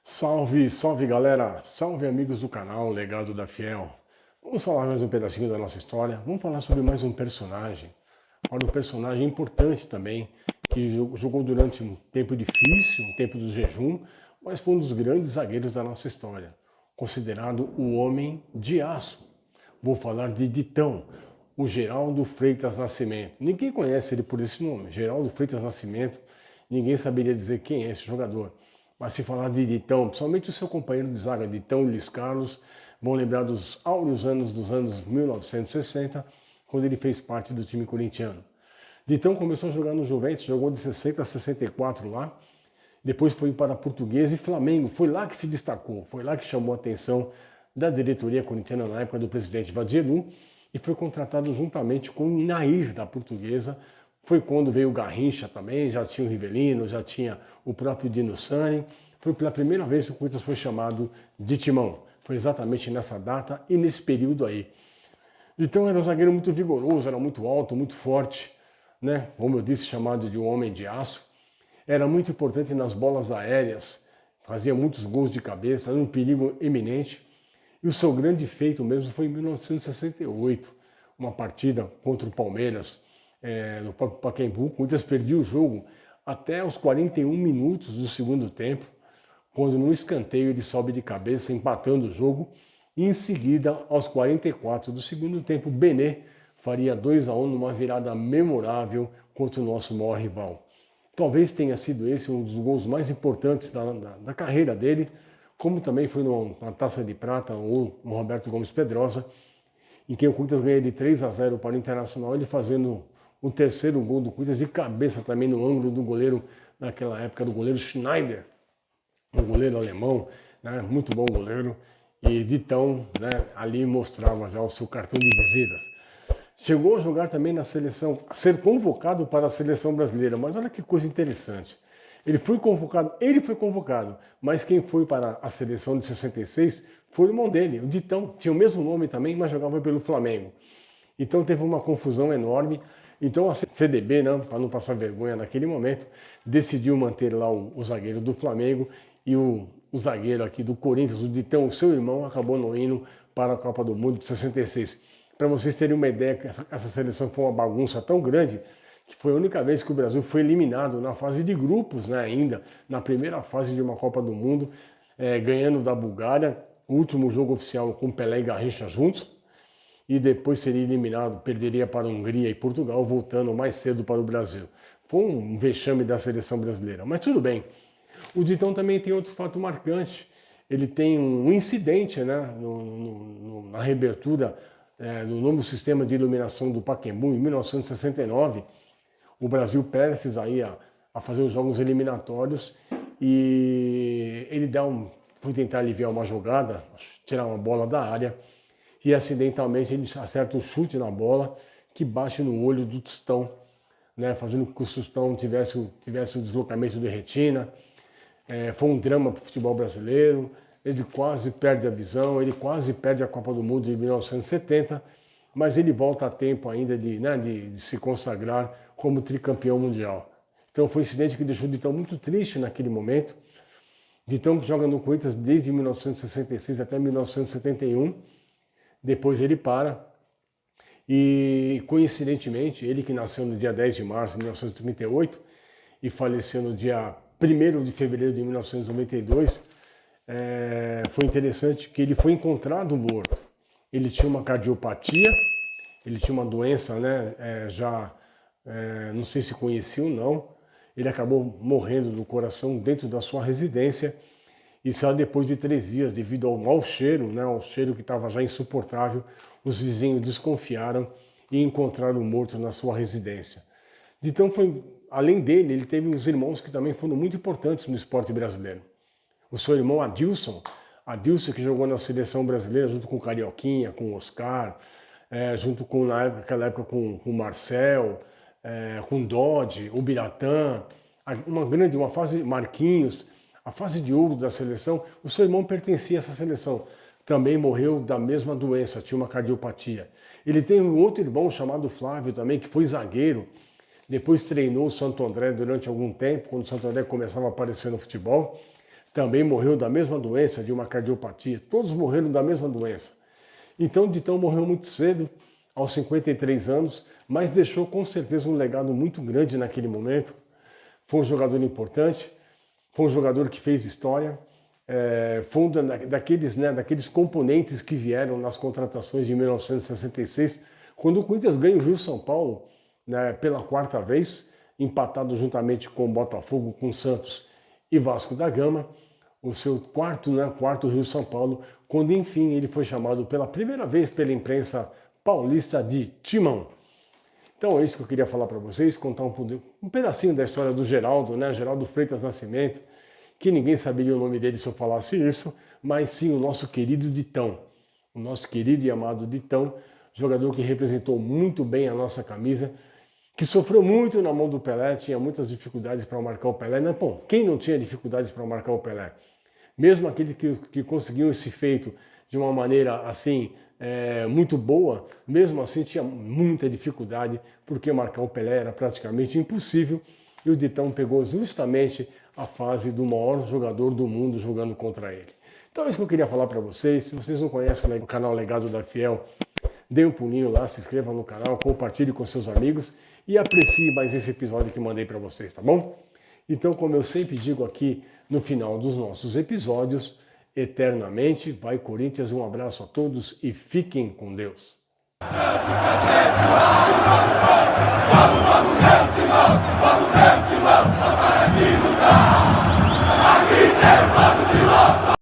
Salve, salve galera, salve amigos do canal Legado da Fiel. Vamos falar mais um pedacinho da nossa história, vamos falar sobre mais um personagem. Olha, um personagem importante também, que jogou durante um tempo difícil, um tempo do jejum, mas foi um dos grandes zagueiros da nossa história, considerado o Homem de Aço. Vou falar de Ditão, o Geraldo Freitas Nascimento. Ninguém conhece ele por esse nome, Geraldo Freitas Nascimento, ninguém saberia dizer quem é esse jogador. Mas se falar de Ditão, principalmente o seu companheiro de zaga, Ditão e Luiz Carlos, vão lembrar dos áureos anos dos anos 1960, quando ele fez parte do time corintiano. Ditão começou a jogar no Juventus, jogou de 60 a 64 lá, depois foi para a Portuguesa e Flamengo, foi lá que se destacou, foi lá que chamou a atenção da diretoria corintiana na época do presidente Vadielu e foi contratado juntamente com o Nair da Portuguesa. Foi quando veio o Garrincha também, já tinha o Rivelino, já tinha o próprio Dino Sani. Foi pela primeira vez que o Corinthians foi chamado de Timão. Foi exatamente nessa data e nesse período aí. Então era um zagueiro muito vigoroso, era muito alto, muito forte, né? Como eu disse, chamado de um homem de aço. Era muito importante nas bolas aéreas, fazia muitos gols de cabeça, era um perigo eminente. E o seu grande feito mesmo foi em 1968, uma partida contra o Palmeiras, no próprio Pacaembu. O Corinthians perdeu o jogo até os 41 minutos do segundo tempo, quando no escanteio ele sobe de cabeça, empatando o jogo. E em seguida, aos 44 do segundo tempo, Bené faria 2-1 numa virada memorável contra o nosso maior rival. Talvez tenha sido esse um dos gols mais importantes da carreira dele, como também foi na Taça de Prata ou no Roberto Gomes Pedrosa, em que o Corinthians ganha de 3-0 para o Internacional, ele fazendo o terceiro gol do Corinthians de cabeça também no ângulo do goleiro, naquela época, do goleiro Schneider, um goleiro alemão, né, muito bom goleiro, e Ditão, né, ali mostrava já o seu cartão de visitas. Chegou a jogar também na seleção, a ser convocado para a seleção brasileira, mas olha que coisa interessante. Ele foi convocado, mas quem foi para a seleção de 66 foi o irmão dele, o Ditão, tinha o mesmo nome também, mas jogava pelo Flamengo. Então teve uma confusão enorme. Então a CDB, né, para não passar vergonha naquele momento, decidiu manter lá o zagueiro do Flamengo e o zagueiro aqui do Corinthians, o Ditão, o seu irmão, acabou não indo para a Copa do Mundo de 66. Para vocês terem uma ideia, essa seleção foi uma bagunça tão grande que foi a única vez que o Brasil foi eliminado na fase de grupos, né, ainda na primeira fase de uma Copa do Mundo, ganhando da Bulgária, o último jogo oficial com Pelé e Garrincha juntos, e depois seria eliminado, perderia para a Hungria e Portugal, voltando mais cedo para o Brasil. Foi um vexame da seleção brasileira, mas tudo bem. O Ditão também tem outro fato marcante. Ele tem um incidente, né, na reabertura no novo sistema de iluminação do Pacaembu, em 1969. O Brasil prestes aí a fazer os jogos eliminatórios e ele foi tentar aliviar uma jogada, tirar uma bola da área, e acidentalmente ele acerta um chute na bola que bate no olho do Tostão, né, fazendo com que o Tostão tivesse um deslocamento de retina. Foi um drama para o futebol brasileiro, ele quase perde a visão, ele quase perde a Copa do Mundo de 1970, mas ele volta a tempo ainda de se consagrar como tricampeão mundial. Então foi um incidente que deixou o Ditão muito triste naquele momento. Ditão que joga no Corinthians desde 1966 até 1971, depois ele para, e coincidentemente, ele que nasceu no dia 10 de março de 1938 e faleceu no dia 1º de fevereiro de 1992, foi interessante que ele foi encontrado morto. Ele tinha uma cardiopatia, ele tinha uma doença, né, não sei se conhecia ou não, ele acabou morrendo do coração dentro da sua residência, e só depois de 3 dias, devido ao mau cheiro, né, ao cheiro que estava já insuportável, os vizinhos desconfiaram e encontraram morto na sua residência. Então, além dele, ele teve uns irmãos que também foram muito importantes no esporte brasileiro. O seu irmão Adilson que jogou na seleção brasileira junto com o Carioquinha, com o Oscar, junto com, naquela época, com o Marcel, com o Dodge, o Biratã, uma fase, Marquinhos, a fase de ouro da seleção. O seu irmão pertencia a essa seleção. Também morreu da mesma doença, tinha uma cardiopatia. Ele tem um outro irmão chamado Flávio também, que foi zagueiro, depois treinou o Santo André durante algum tempo, quando o Santo André começava a aparecer no futebol. também morreu da mesma doença, de uma cardiopatia. Todos morreram da mesma doença. Então, Ditão morreu muito cedo, aos 53 anos, mas deixou com certeza um legado muito grande naquele momento. Foi um jogador importante, foi um jogador que fez história, foi um daqueles componentes que vieram nas contratações de 1966, quando o Corinthians ganha o Rio-São Paulo, né, pela quarta vez, empatado juntamente com o Botafogo, com o Santos e Vasco da Gama, o seu quarto Rio-São Paulo, quando enfim ele foi chamado pela primeira vez pela imprensa paulista de Timão. Então é isso que eu queria falar para vocês, contar um pedacinho da história do Geraldo, né? Geraldo Freitas Nascimento, que ninguém saberia o nome dele se eu falasse isso, mas sim o nosso querido Ditão, o nosso querido e amado Ditão, jogador que representou muito bem a nossa camisa, que sofreu muito na mão do Pelé, tinha muitas dificuldades para marcar o Pelé. Né? Bom, quem não tinha dificuldades para marcar o Pelé? Mesmo aquele que conseguiu esse feito de uma maneira assim, muito boa, mesmo assim tinha muita dificuldade, porque marcar o Pelé era praticamente impossível, e o Ditão pegou justamente a fase do maior jogador do mundo jogando contra ele. Então é isso que eu queria falar para vocês. Se vocês não conhecem o canal Legado da Fiel, dê um pulinho lá, se inscreva no canal, compartilhe com seus amigos e aprecie mais esse episódio que mandei para vocês, tá bom? Então, como eu sempre digo aqui no final dos nossos episódios, eternamente vai Corinthians, um abraço a todos e fiquem com Deus.